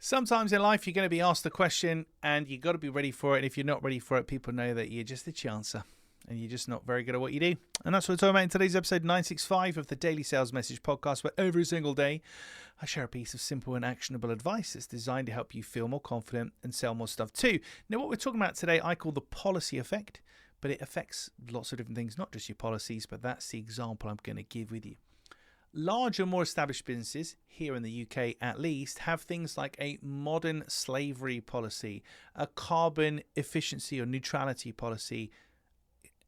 Sometimes in life, you're going to be asked a question and you've got to be ready for it. And if you're not ready for it, people know that you're just the chancer and you're just not very good at what you do. And that's what we're talking about in today's episode 965 of the Daily Sales Message podcast, where every single day I share a piece of simple and actionable advice that's designed to help you feel more confident and sell more stuff too. Now, what we're talking about today, I call the policy effect, but it affects lots of different things, not just your policies, but that's the example I'm going to give with you. Larger, more established businesses, here in the UK at least, have things like a modern slavery policy, a carbon efficiency or neutrality policy,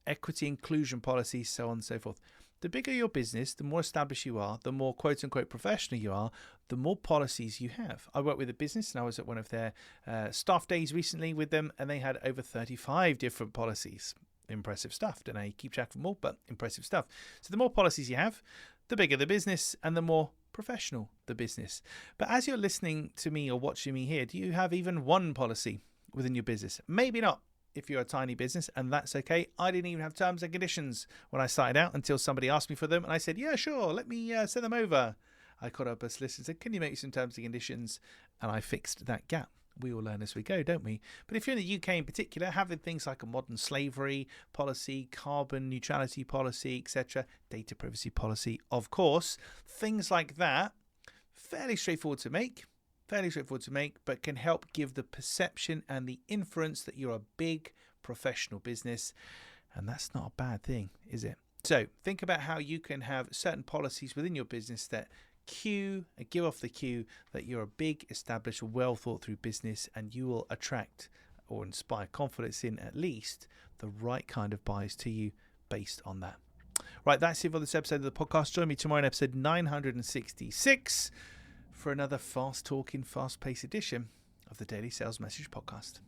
equity inclusion policy, so on and so forth. The bigger your business, the more established you are, the more quote unquote professional you are, the more policies you have. I work with a business and I was at one of their staff days recently with them, and they had over 35 different policies. Impressive stuff. Don't know how you keep track of them all, but impressive stuff. So the more policies you have, the bigger the business and the more professional the business. But as you're listening to me or watching me here, do you have even one policy within your business? Maybe not if you're a tiny business, and that's okay. I didn't even have terms and conditions when I started out until somebody asked me for them, and I said, yeah, sure, let me send them over. I called up a solicitor and said, can you make some terms and conditions? And I fixed that gap. We all learn as we go, don't we? But if you're in the UK in particular, having things like a modern slavery policy, carbon neutrality policy, etc., data privacy policy, of course, things like that, fairly straightforward to make, but can help give the perception and the inference that you're a big professional business. And that's not a bad thing, is it? So think about how you can have certain policies within your business that give off the cue that you're a big, established, well thought through business, and you will attract or inspire confidence in at least the right kind of buyers to you based on that. Right, that's it for this episode of the podcast. Join me tomorrow in episode 966 for another fast talking, fast paced edition of the Daily Sales Message podcast.